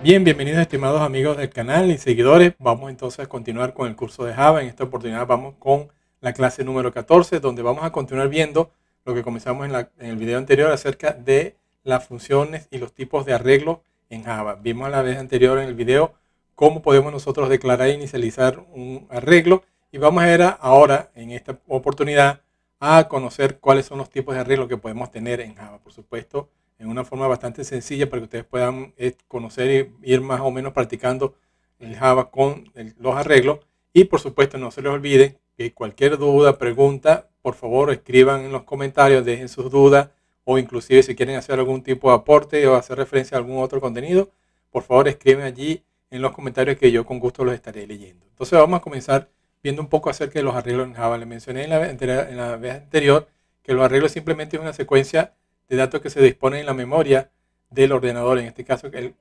Bien, bienvenidos estimados amigos del canal y seguidores. Vamos entonces a continuar con el curso de Java. En esta oportunidad vamos con la clase número 14, donde vamos a continuar viendo lo que comenzamos en el video anterior acerca de las funciones y los tipos de arreglo en Java. Vimos la vez anterior en el video cómo podemos nosotros declarar e inicializar un arreglo, y vamos a ir ahora en esta oportunidad a conocer cuáles son los tipos de arreglo que podemos tener en Java. Por supuesto, en una forma bastante sencilla para que ustedes puedan conocer y ir más o menos practicando el Java con los arreglos. Y por supuesto, no se les olvide que cualquier duda, pregunta, por favor escriban en los comentarios, dejen sus dudas, o inclusive si quieren hacer algún tipo de aporte o hacer referencia a algún otro contenido, por favor escriben allí en los comentarios que yo con gusto los estaré leyendo. Entonces vamos a comenzar viendo un poco acerca de los arreglos en Java. Les mencioné en la vez anterior que los arreglos simplemente es una secuencia de datos que se disponen en la memoria del ordenador. En este caso, el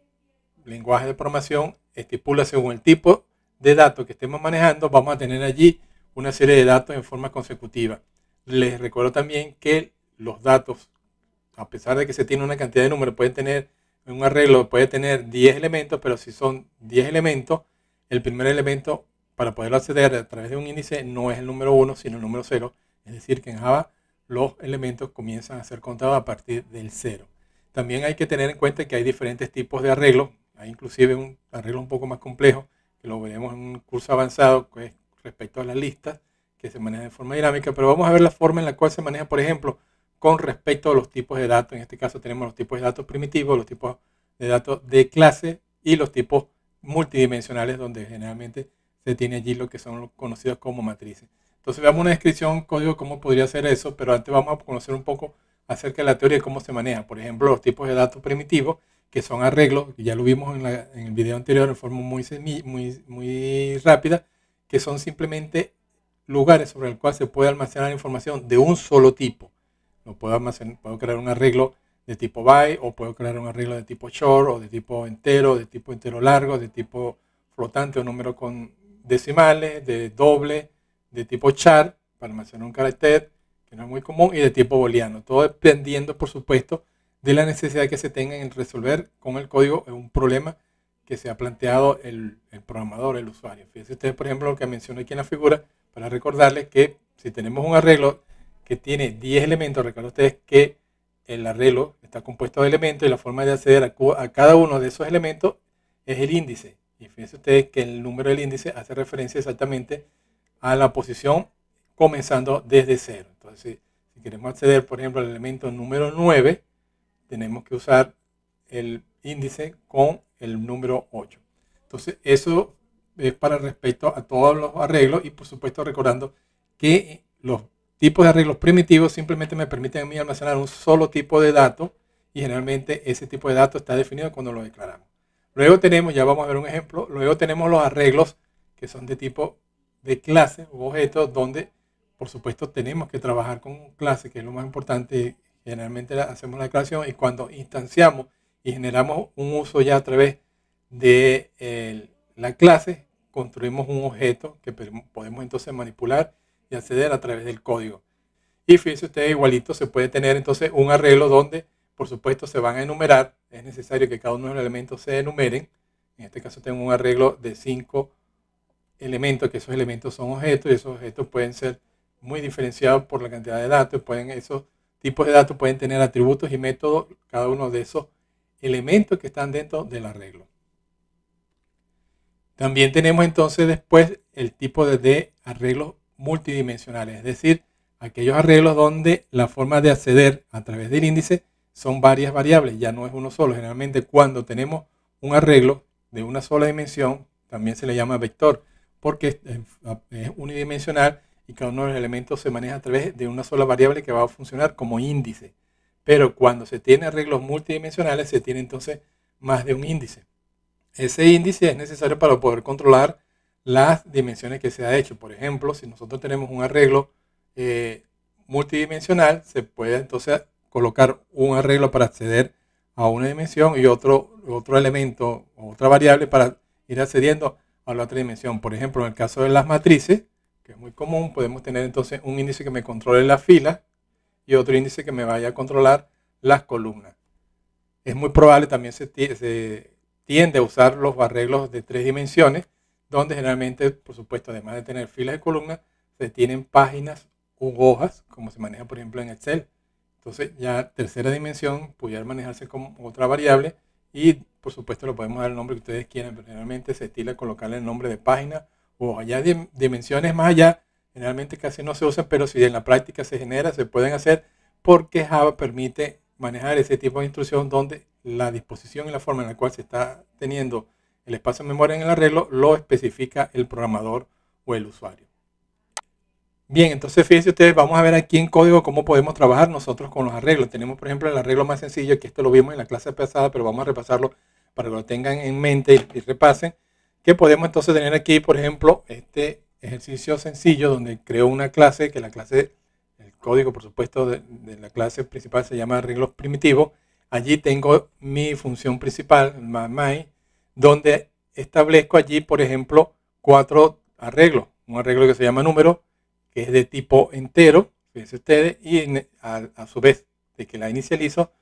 lenguaje de programación estipula según el tipo de datos que estemos manejando, vamos a tener allí una serie de datos en forma consecutiva. Les recuerdo también que los datos, a pesar de que se tiene una cantidad de números, pueden tener un arreglo, puede tener 10 elementos, pero si son 10 elementos, el primer elemento para poder acceder a través de un índice no es el número 1, sino el número 0. Es decir, que en Java los elementos comienzan a ser contados a partir del 0. También hay que tener en cuenta que hay diferentes tipos de arreglos. Hay inclusive un arreglo un poco más complejo, que lo veremos en un curso avanzado, que es respecto a las listas, que se maneja de forma dinámica. Pero vamos a ver la forma en la cual se maneja, por ejemplo, con respecto a los tipos de datos. En este caso tenemos los tipos de datos primitivos, los tipos de datos de clase y los tipos multidimensionales, donde generalmente se tiene allí lo que son los conocidos como matrices. Entonces veamos una descripción, código de cómo podría ser eso, pero antes vamos a conocer un poco acerca de la teoría de cómo se maneja. Por ejemplo, los tipos de datos primitivos, que son arreglos, que ya lo vimos en el video anterior en forma muy rápida, que son simplemente lugares sobre el cual se puede almacenar información de un solo tipo. Puedo crear un arreglo de tipo byte, o puedo crear un arreglo de tipo short, o de tipo entero largo, de tipo flotante o número con decimales, de doble, de tipo char, para almacenar un carácter que no es muy común, y de tipo booleano. Todo dependiendo, por supuesto, de la necesidad que se tenga en resolver con el código un problema que se ha planteado el programador, el usuario. Fíjense ustedes, por ejemplo, lo que menciono aquí en la figura, para recordarles que si tenemos un arreglo que tiene 10 elementos, recuerden ustedes que el arreglo está compuesto de elementos y la forma de acceder a cada uno de esos elementos es el índice. Y fíjense ustedes que el número del índice hace referencia exactamente a la posición comenzando desde 0. Entonces, si queremos acceder, por ejemplo, al elemento número 9, tenemos que usar el índice con el número 8. Entonces, eso es para respecto a todos los arreglos, y por supuesto recordando que los tipos de arreglos primitivos simplemente me permiten a mí almacenar un solo tipo de datos, y generalmente ese tipo de datos está definido cuando lo declaramos. Luego tenemos, ya vamos a ver un ejemplo, luego tenemos los arreglos que son de tipo de clase u objetos, donde por supuesto tenemos que trabajar con clase, que es lo más importante. Generalmente hacemos la declaración, y cuando instanciamos y generamos un uso ya a través de la clase, construimos un objeto que podemos entonces manipular y acceder a través del código. Y fíjense ustedes, igualito se puede tener entonces un arreglo donde por supuesto se van a enumerar. Es necesario que cada uno de los elementos se enumeren. En este caso tengo un arreglo de 5 elementos, que esos elementos son objetos, y esos objetos pueden ser muy diferenciados por la cantidad de datos. Esos tipos de datos pueden tener atributos y métodos, cada uno de esos elementos que están dentro del arreglo. También tenemos entonces después el tipo de arreglos multidimensionales, es decir, aquellos arreglos donde la forma de acceder a través del índice son varias variables, ya no es uno solo. Generalmente cuando tenemos un arreglo de una sola dimensión, también se le llama vector, porque es unidimensional y cada uno de los elementos se maneja a través de una sola variable que va a funcionar como índice. Pero cuando se tiene arreglos multidimensionales, se tiene entonces más de un índice. Ese índice es necesario para poder controlar las dimensiones que se ha hecho. Por ejemplo, si nosotros tenemos un arreglo multidimensional, se puede entonces colocar un arreglo para acceder a una dimensión y otro elemento o otra variable para ir accediendo a la otra dimensión. Por ejemplo, en el caso de las matrices, que es muy común, podemos tener entonces un índice que me controle las filas y otro índice que me vaya a controlar las columnas. Es muy probable también se tiende a usar los arreglos de 3 dimensiones, donde generalmente, por supuesto, además de tener filas de columnas, se tienen páginas u hojas, como se maneja, por ejemplo, en Excel. Entonces, ya tercera dimensión pudiera manejarse como otra variable y, por supuesto, le podemos dar el nombre que ustedes quieran, pero generalmente se estila colocarle el nombre de página o hoja. Ya dimensiones más allá, generalmente casi no se usan, pero si en la práctica se genera, se pueden hacer porque Java permite manejar ese tipo de instrucción donde la disposición y la forma en la cual se está teniendo el espacio de memoria en el arreglo lo especifica el programador o el usuario. Bien, entonces fíjense ustedes, vamos a ver aquí en código cómo podemos trabajar nosotros con los arreglos. Tenemos, por ejemplo, el arreglo más sencillo, que esto lo vimos en la clase pasada, pero vamos a repasarlo para que lo tengan en mente y repasen. Que podemos entonces tener aquí, por ejemplo, este ejercicio sencillo donde creo una clase, que la clase, el código, por supuesto, de la clase principal se llama arreglos primitivos. Allí tengo mi función principal, my, donde establezco allí, por ejemplo, 4 arreglos. Un arreglo que se llama número, que es de tipo entero, fíjense ustedes, y a su vez de que la inicializo,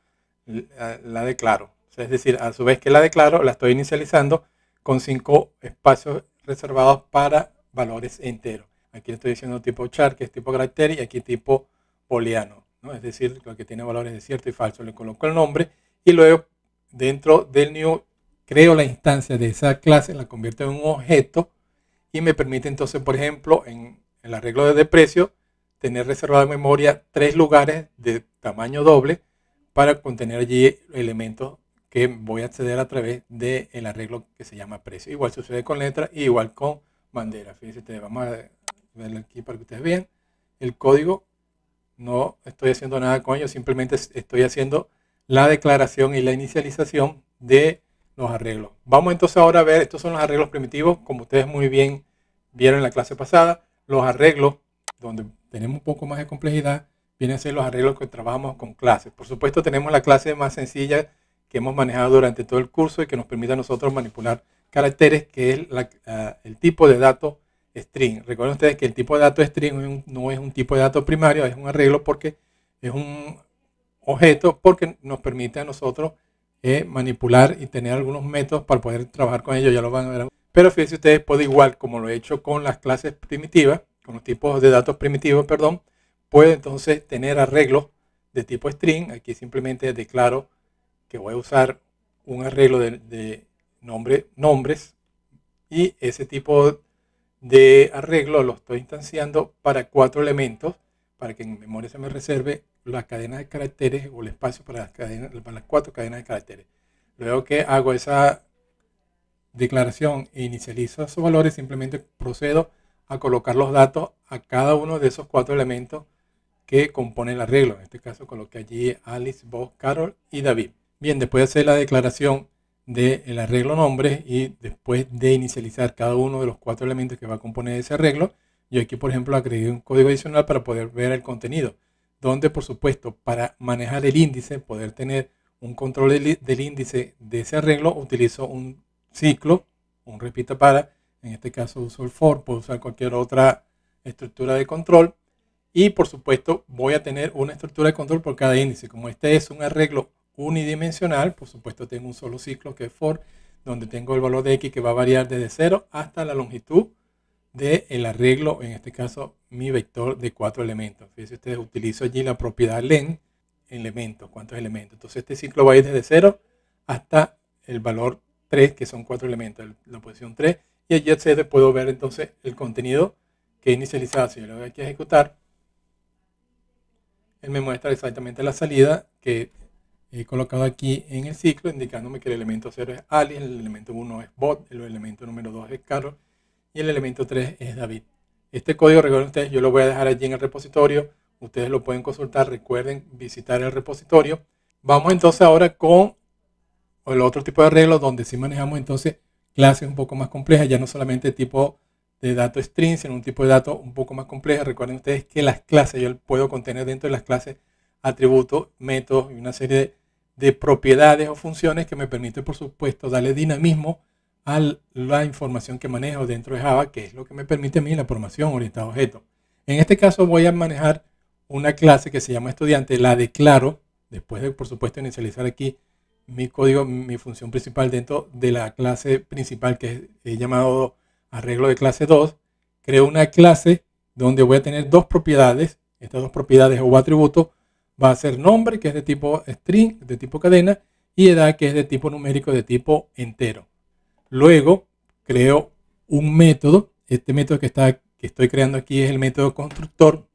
la declaro. O sea, es decir, a su vez que la declaro, la estoy inicializando con 5 espacios reservados para valores enteros. Aquí estoy diciendo tipo char, que es tipo carácter, y aquí tipo booleano, ¿no? Es decir, lo que tiene valores de cierto y falso. Le coloco el nombre y luego dentro del new creo la instancia de esa clase, la convierto en un objeto y me permite entonces, por ejemplo, en el arreglo de precio, tener reservado en memoria 3 lugares de tamaño doble para contener allí elementos que voy a acceder a través del arreglo que se llama precio. Igual sucede con letras y igual con bandera. Fíjense ustedes, vamos a verlo aquí para que ustedes vean. El código, no estoy haciendo nada con ello, simplemente estoy haciendo la declaración y la inicialización de los arreglos. Vamos entonces ahora a ver, estos son los arreglos primitivos, como ustedes muy bien vieron en la clase pasada. Los arreglos, donde tenemos un poco más de complejidad, vienen a ser los arreglos que trabajamos con clases. Por supuesto, tenemos la clase más sencilla que hemos manejado durante todo el curso y que nos permite a nosotros manipular caracteres, que es el tipo de dato string. Recuerden ustedes que el tipo de dato string no es un tipo de dato primario, es un arreglo porque es un objeto, porque nos permite a nosotros manipular y tener algunos métodos para poder trabajar con ellos, ya lo van a ver. Pero fíjense ustedes, puedo igual como lo he hecho con las clases primitivas, con los tipos de datos primitivos, perdón, puedo entonces tener arreglos de tipo string. Aquí simplemente declaro que voy a usar un arreglo de nombres y ese tipo de arreglo lo estoy instanciando para 4 elementos para que en memoria se me reserve las cadenas de caracteres o el espacio para las 4 cadenas de caracteres. Luego que hago esa declaración e inicializo esos valores, simplemente procedo a colocar los datos a cada uno de esos 4 elementos que componen el arreglo. En este caso coloqué allí Alice, Bob, Carol y David. Bien, después de hacer la declaración del arreglo nombre y después de inicializar cada uno de los 4 elementos que va a componer ese arreglo, yo aquí por ejemplo agregué un código adicional para poder ver el contenido, donde por supuesto para manejar el índice, poder tener un control del índice de ese arreglo, utilizo un ciclo, un repita para, en este caso uso el for, puedo usar cualquier otra estructura de control y por supuesto voy a tener una estructura de control por cada índice. Como este es un arreglo unidimensional, por supuesto tengo un solo ciclo que es for, donde tengo el valor de x que va a variar desde 0 hasta la longitud del arreglo, en este caso mi vector de 4 elementos. Fíjense ustedes, utilizo allí la propiedad len, elementos, cuántos elementos. Entonces este ciclo va a ir desde 0 hasta el valor 3, que son 4 elementos, la posición 3, y allí accede, puedo ver entonces el contenido que he inicializado. Si yo le doy aquí a ejecutar, él me muestra exactamente la salida que he colocado aquí en el ciclo, indicándome que el elemento 0 es Alice, el elemento 1 es Bob, el elemento número 2 es Carol y el elemento 3 es David. Este código, recuerden ustedes, yo lo voy a dejar allí en el repositorio, ustedes lo pueden consultar, recuerden visitar el repositorio. Vamos entonces ahora con el otro tipo de arreglo donde sí manejamos entonces clases un poco más complejas, ya no solamente tipo de dato string, sino un tipo de dato un poco más compleja. Recuerden ustedes que las clases, yo puedo contener dentro de las clases atributos, métodos y una serie de propiedades o funciones que me permite, por supuesto, darle dinamismo a la información que manejo dentro de Java, que es lo que me permite a mí la programación orientada a objetos. En este caso voy a manejar una clase que se llama estudiante, la declaro, después de, por supuesto, inicializar aquí mi código, mi función principal dentro de la clase principal que he llamado arreglo de clase 2. Creo una clase donde voy a tener dos propiedades. Estas dos propiedades o atributos va a ser nombre, que es de tipo string, de tipo cadena, y edad, que es de tipo numérico, de tipo entero. Luego creo un método. Este método que estoy creando aquí es el método constructor,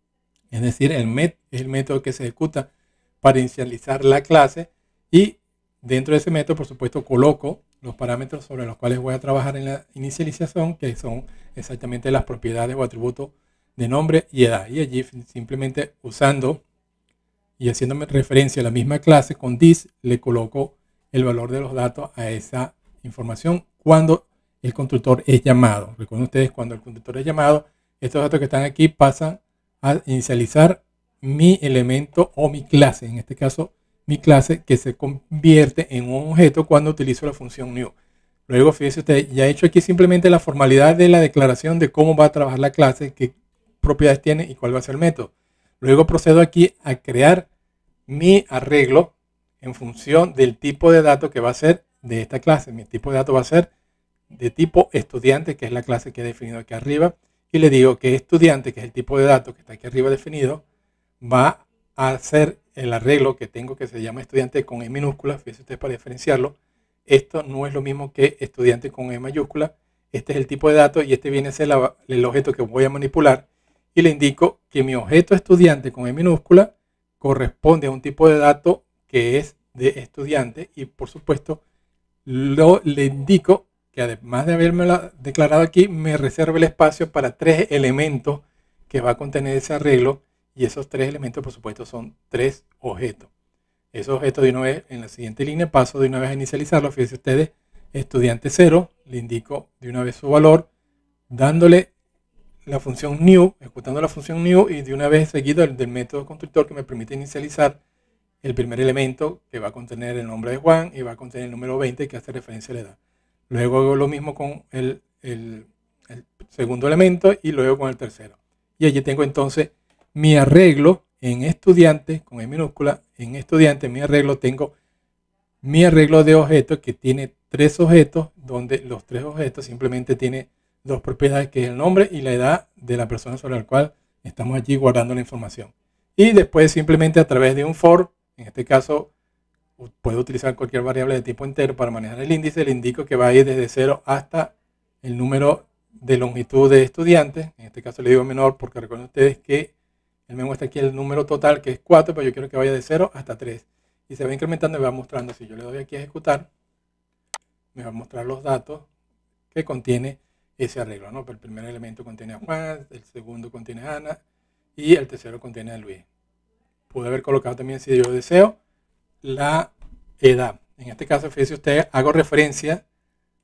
es decir, es el método que se ejecuta para inicializar la clase, y dentro de ese método, por supuesto, coloco los parámetros sobre los cuales voy a trabajar en la inicialización, que son exactamente las propiedades o atributos de nombre y edad. Y allí simplemente usando y haciéndome referencia a la misma clase con this, le coloco el valor de los datos a esa información cuando el constructor es llamado. Recuerden ustedes, cuando el constructor es llamado, estos datos que están aquí pasan a inicializar mi elemento o mi clase. En este caso, mi clase, que se convierte en un objeto cuando utilizo la función new. Luego, fíjense usted, ya he hecho aquí simplemente la formalidad de la declaración de cómo va a trabajar la clase, qué propiedades tiene y cuál va a ser el método. Luego procedo aquí a crear mi arreglo en función del tipo de datos que va a ser de esta clase. Mi tipo de datos va a ser de tipo estudiante, que es la clase que he definido aquí arriba. Y le digo que estudiante, que es el tipo de datos que está aquí arriba definido, va a hacer el arreglo que tengo, que se llama estudiante con E minúscula. Fíjense ustedes, para diferenciarlo. Esto no es lo mismo que estudiante con E mayúscula. Este es el tipo de datos y este viene a ser el objeto que voy a manipular. Y le indico que mi objeto estudiante con E minúscula corresponde a un tipo de dato que es de estudiante, y por supuesto le indico que además de haberme declarado aquí, me reserva el espacio para 3 elementos que va a contener ese arreglo, y esos 3 elementos por supuesto son 3 objetos. Esos objetos, de una vez en la siguiente línea, paso de una vez a inicializarlo. Fíjense ustedes, estudiante 0, le indico de una vez su valor, dándole la función new, ejecutando la función new, y de una vez seguido el del método constructor que me permite inicializar el primer elemento, que va a contener el nombre de Juan y va a contener el número 20, que hace referencia a la edad. Luego hago lo mismo con el segundo elemento y luego con el tercero. Y allí tengo entonces mi arreglo en estudiante con E minúscula. En estudiante, mi arreglo, tengo mi arreglo de objetos que tiene 3 objetos, donde los 3 objetos simplemente tienen 2 propiedades, que es el nombre y la edad de la persona sobre la cual estamos allí guardando la información. Y después simplemente a través de un for, en este caso puedo utilizar cualquier variable de tipo entero para manejar el índice. Le indico que va a ir desde 0 hasta el número de longitud de estudiantes. En este caso le digo menor porque recuerden ustedes que él me muestra aquí el número total, que es 4, pero yo quiero que vaya de 0 hasta 3. Y se va incrementando y va mostrando. Si yo le doy aquí a ejecutar, me va a mostrar los datos que contiene ese arreglo, ¿no? El primer elemento contiene a Juan, el segundo contiene a Ana y el tercero contiene a Luis. Pude haber colocado también, si yo deseo, la edad. En este caso, fíjese usted, hago referencia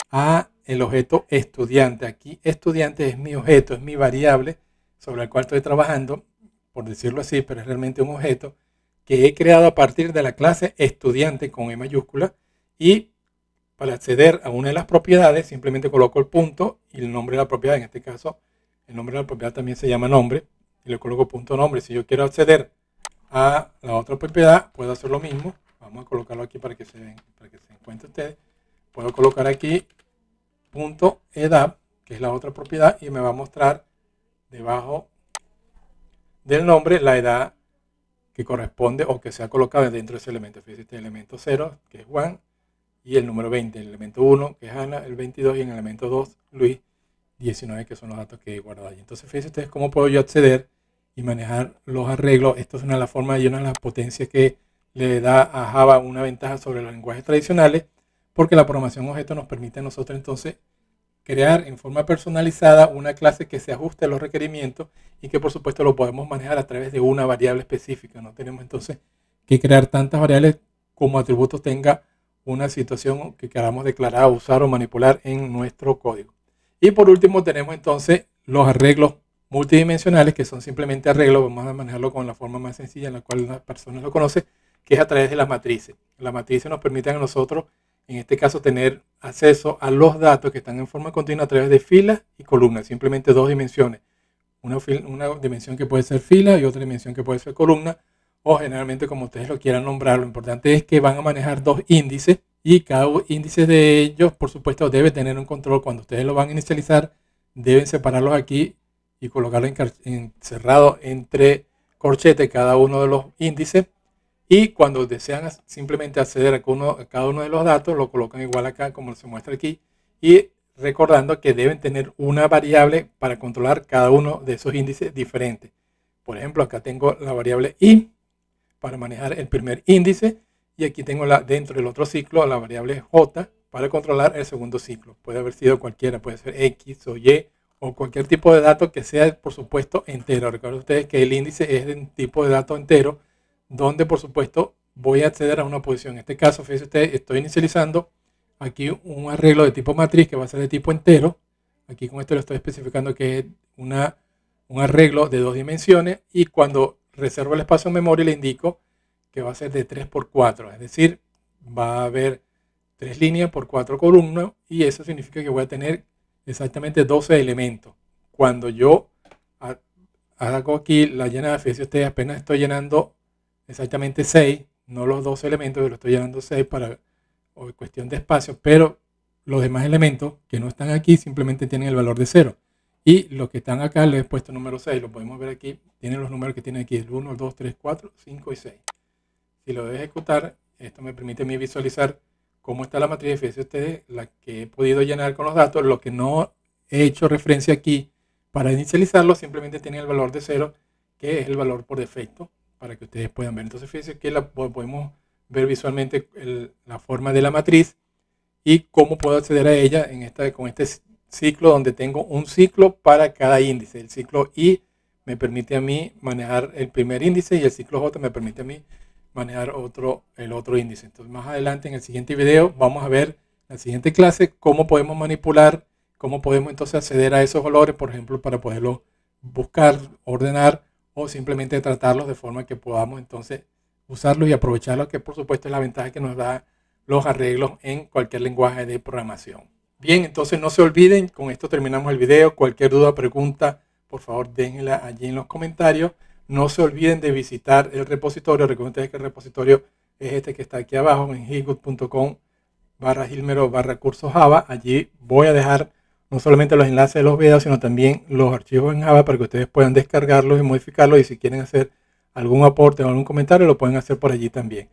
a el objeto estudiante. Aquí estudiante es mi objeto, es mi variable sobre el cual estoy trabajando, por decirlo así, pero es realmente un objeto que he creado a partir de la clase estudiante con E mayúscula, y para acceder a una de las propiedades simplemente coloco el punto y el nombre de la propiedad. En este caso, el nombre de la propiedad también se llama nombre, y le coloco punto nombre. Si yo quiero acceder a la otra propiedad, puedo hacer lo mismo. Vamos a colocarlo aquí para que se encuentre ustedes. Puedo colocar aquí punto edad, que es la otra propiedad, y me va a mostrar debajo del nombre la edad que corresponde o que se ha colocado dentro de ese elemento. Fíjense, este elemento 0, que es Juan, y el número 20, el elemento 1, que es Ana, el 22, y en el elemento 2, Luis, 19, que son los datos que he guardado allí. Entonces, fíjense ustedes cómo puedo yo acceder y manejar los arreglos. Esto es una de las formas y una de las potencias que le da a Java una ventaja sobre los lenguajes tradicionales, porque la programación objeto nos permite a nosotros entonces crear en forma personalizada una clase que se ajuste a los requerimientos y que por supuesto lo podemos manejar a través de una variable específica. No tenemos entonces que crear tantas variables como atributos tenga una situación que queramos declarar, usar o manipular en nuestro código. Y por último tenemos entonces los arreglos multidimensionales, que son simplemente arreglos. Vamos a manejarlo con la forma más sencilla en la cual las personas lo conocen, que es a través de las matrices. Las matrices nos permiten a nosotros, en este caso, tener acceso a los datos que están en forma continua a través de filas y columnas. Simplemente 2 dimensiones. Una dimensión que puede ser fila y otra dimensión que puede ser columna. o generalmente como ustedes lo quieran nombrar. Lo importante es que van a manejar dos índices y cada índice de ellos, por supuesto, debe tener un control. Cuando ustedes lo van a inicializar, deben separarlos aquí y colocarlo encerrado entre corchetes cada uno de los índices. Y cuando desean simplemente acceder a cada uno de los datos, lo colocan igual acá como se muestra aquí. Y recordando que deben tener una variable para controlar cada uno de esos índices diferentes. Por ejemplo, acá tengo la variable i para manejar el primer índice. Y aquí tengo dentro del otro ciclo la variable j para controlar el segundo ciclo. Puede haber sido cualquiera, puede ser x o y o cualquier tipo de dato que sea, por supuesto, entero. Recuerden ustedes que el índice es de un tipo de dato entero, donde, por supuesto, voy a acceder a una posición. En este caso, fíjense ustedes, estoy inicializando aquí un arreglo de tipo matriz que va a ser de tipo entero. Aquí con esto le estoy especificando que es un arreglo de 2 dimensiones. Y cuando reservo el espacio en memoria, le indico que va a ser de 3 por 4, es decir, va a haber 3 líneas por 4 columnas y eso significa que voy a tener exactamente 12 elementos. Cuando yo hago aquí la llenada, fíjense ustedes, apenas estoy llenando exactamente 6, no los 12 elementos, pero estoy llenando 6 para cuestión de espacio, pero los demás elementos que no están aquí simplemente tienen el valor de 0. Y los que están acá les he puesto número 6, lo podemos ver aquí, tienen los números que tienen aquí, el 1, 2, 3, 4, 5 y 6. Si lo de ejecutar, esto me permite a mí visualizar cómo está la matriz. Fíjense ustedes, la que he podido llenar con los datos. Lo que no he hecho referencia aquí para inicializarlo, simplemente tiene el valor de 0, que es el valor por defecto, para que ustedes puedan ver. Entonces fíjense que podemos ver visualmente la forma de la matriz y cómo puedo acceder a ella con este ciclo, donde tengo un ciclo para cada índice. El ciclo I me permite a mí manejar el primer índice y el ciclo J me permite a mí manejar el otro índice. Entonces más adelante en el siguiente video vamos a ver en la siguiente clase cómo podemos manipular, cómo podemos entonces acceder a esos valores, por ejemplo, para poderlos buscar, ordenar o simplemente tratarlos de forma que podamos entonces usarlos y aprovecharlos, que por supuesto es la ventaja que nos da los arreglos en cualquier lenguaje de programación. Bien, entonces no se olviden, con esto terminamos el video. Cualquier duda o pregunta, por favor déjenla allí en los comentarios. No se olviden de visitar el repositorio. Recuerden que el repositorio es este que está aquí abajo en github.com/gilmero/cursos Java. Allí voy a dejar no solamente los enlaces de los videos, sino también los archivos en Java para que ustedes puedan descargarlos y modificarlos. Y si quieren hacer algún aporte o algún comentario, lo pueden hacer por allí también.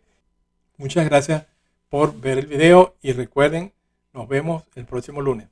Muchas gracias por ver el video y recuerden, nos vemos el próximo lunes.